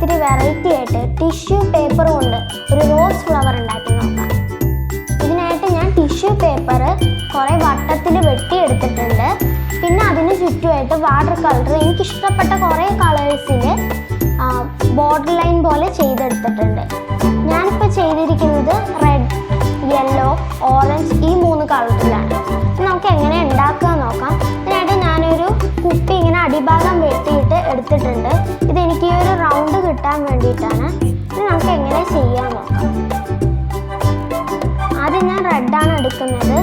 ഇത്തിരി വെറൈറ്റി ആയിട്ട് tissue paper കൊണ്ട് ഒരു റോസ് ഫ്ലവർ ഉണ്ടാക്കി നോക്കാം. ഇതിനായിട്ട് ഞാൻ ടിഷ്യൂ പേപ്പർ കുറേ വട്ടത്തിൽ വെട്ടിയെടുത്തിട്ടുണ്ട്. പിന്നെ അതിന് ചുറ്റുമായിട്ട് വാട്ടർ കളർ എനിക്കിഷ്ടപ്പെട്ട കുറേ കളേഴ്സിൽ ബോർഡർ ലൈൻ പോലെ ചെയ്തെടുത്തിട്ടുണ്ട്. ഞാനിപ്പോൾ ചെയ്തിരിക്കുന്നത് റെഡ്, യെല്ലോ, ഓറഞ്ച് ഈ 3 കളറിലാണ്. നമുക്ക് എങ്ങനെ ഉണ്ടാക്കുക നോക്കാം. ഇതിനായിട്ട് ഞാനൊരു കുപ്പി ഇങ്ങനെ അടിഭാഗം വെട്ടിയിട്ട് എടുത്തിട്ടുണ്ട്. ഇതെനിക്ക് ഈ ഒരു റൗണ്ട് കിട്ടാൻ വേണ്ടിയിട്ടാണ്. ഇത് നമുക്ക് എങ്ങനെ ചെയ്യാൻ നോക്കാം. ആദ്യം ഞാൻ റെഡാണ് എടുക്കുന്നത്.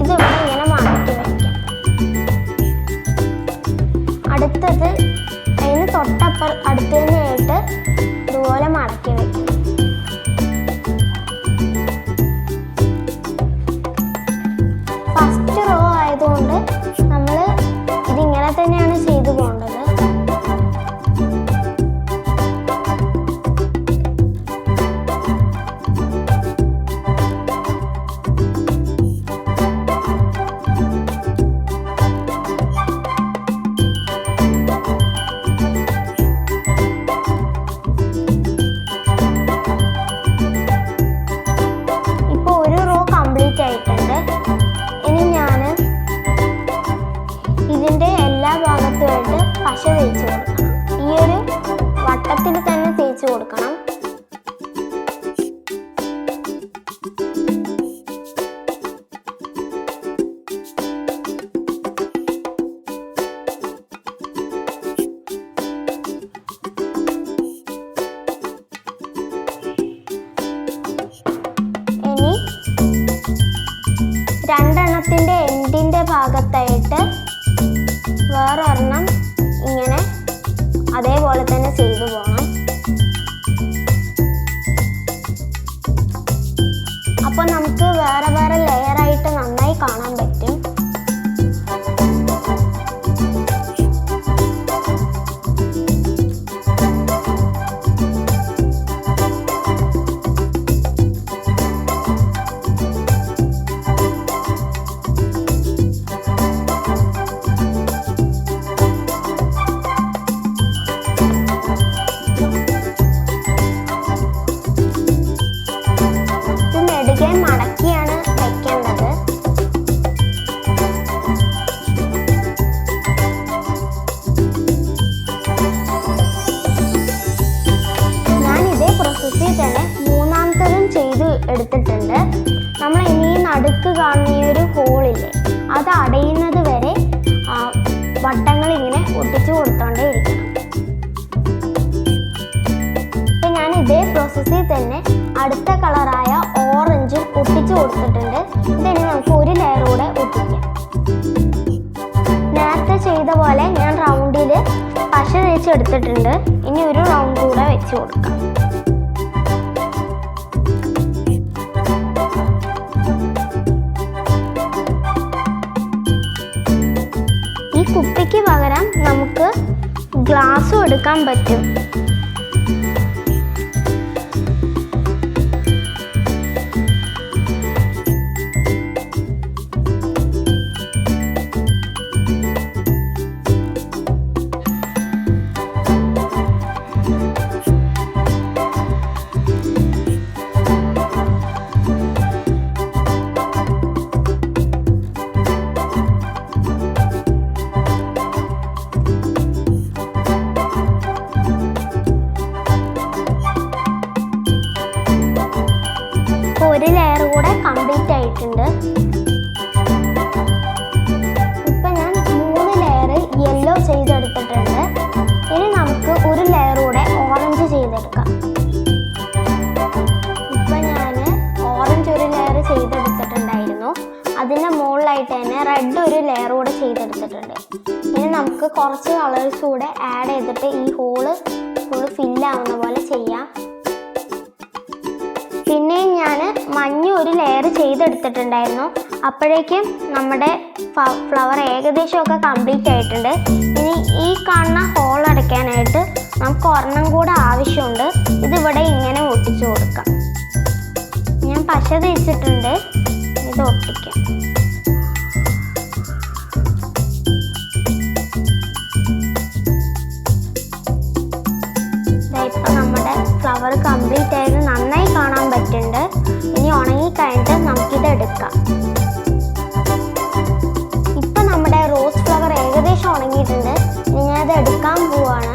ഇതിവിടെ ഇങ്ങനെ മാറ്റി വയ്ക്കാം. അടുത്തത് അതിന് അടുത്ത് തന്നെയായിട്ട് ഇതുപോലെ മടക്കി വയ്ക്കും. ഫസ്റ്റ് റോ ആയതുകൊണ്ട് നമ്മൾ ഇതിങ്ങനെ തന്നെയാണ് ചെയ്തു പോകേണ്ടത്. ആയിട്ടുണ്ട്. ഇനി ഞാൻ ഇതിൻ്റെ എല്ലാ ഭാഗത്തുമായിട്ട് പശ തേച്ച് കൊടുക്കണം. ഈ ഒരു വട്ടത്തിൽ തന്നെ തേച്ച് കൊടുക്കണം. രണ്ടെണ്ണത്തിൻ്റെ എൻഡിൻ്റെ ഭാഗത്തായിട്ട് വേറൊരെണ്ണം ഇങ്ങനെ അതേപോലെ തന്നെ ചെയ്തു പോകണം. അപ്പോൾ നമുക്ക് വേറെ വേറെ ലെയറായിട്ട് നന്നായി കാണാൻ പറ്റും. മടക്കിയാണ് വെക്കേണ്ടത്. ഞാൻ ഇതേ പ്രോസസ്സിൽ തന്നെ മൂന്നാമത്തതും ചെയ്ത് എടുത്തിട്ടുണ്ട്. നമ്മൾ ഇനി നടുക്ക് കാണുന്ന ഈ ഒരു ഹോളില്ലേ, അത് അടയുന്നത് വരെ വട്ടങ്ങൾ ഇങ്ങനെ ഒട്ടിച്ചു കൊടുത്തോണ്ടേ ഇരിക്കണം. ഇപ്പം ഞാൻ ഇതേ പ്രോസസ്സിൽ തന്നെ അടുത്ത കളറായ ഓറഞ്ചും ഒട്ടിച്ചു കൊടുത്തിട്ടുണ്ട്. ഇതിനി നമുക്ക് ഒരു ലെയർ കൂടെ ഒട്ടിക്കാം. നേരത്തെ ചെയ്ത പോലെ ഞാൻ റൗണ്ടിൽ പശ തേച്ചെടുത്തിട്ടുണ്ട്. ഇനി ഒരു റൗണ്ട് കൂടെ വെച്ച് കൊടുക്കാം. ഈ കുപ്പിക്ക് പകരം നമുക്ക് ഗ്ലാസും എടുക്കാൻ പറ്റും. ഒരു ലെയർ കൂടെ കംപ്ലീറ്റ് ആയിട്ടുണ്ട്. ഇപ്പം ഞാൻ 3 ലെയർ യെല്ലോ ചെയ്തെടുത്തിട്ടുണ്ട്. ഇനി നമുക്ക് ഒരു ലെയർ കൂടെ ഓറഞ്ച് ചെയ്തെടുക്കാം. ഇപ്പം ഞാൻ ഓറഞ്ച് ഒരു ലെയർ ചെയ്തെടുത്തിട്ടുണ്ടായിരുന്നു. അതിൻ്റെ മുകളിലായിട്ട് തന്നെ റെഡ് ഒരു ലെയർ കൂടെ ചെയ്തെടുത്തിട്ടുണ്ട്. ഇനി നമുക്ക് കുറച്ച് കളേഴ്സ് കൂടെ ആഡ് ചെയ്തിട്ട് ഈ ഹോള് ഫുള്ള് ഫില്ലാവുന്ന പോലെ ചെയ്യാം. പിന്നെയും ഞാൻ മഞ്ഞ ഒരു ലെയർ ചെയ്തെടുത്തിട്ടുണ്ടായിരുന്നു. അപ്പോഴേക്കും നമ്മുടെ ഫ്ലവർ ഏകദേശമൊക്കെ കംപ്ലീറ്റ് ആയിട്ടുണ്ട്. ഇനി ഈ കാണുന്ന ഹോൾ അടയ്ക്കാനായിട്ട് നമുക്ക് ഒരെണ്ണം കൂടെ ആവശ്യമുണ്ട്. ഇതിവിടെ ഇങ്ങനെ ഒട്ടിച്ചു കൊടുക്കാം. ഞാൻ പശ തേച്ചിട്ടുണ്ട്. ഇത് ഒട്ടിക്കാം. എടുക്കാം. ഇപ്പൊ നമ്മുടെ റോസ് ഫ്ലവർ ഏകദേശം ഉണങ്ങിയിട്ടുണ്ട്. ഇനി ഞാനത് എടുക്കാൻ പോവാണ്.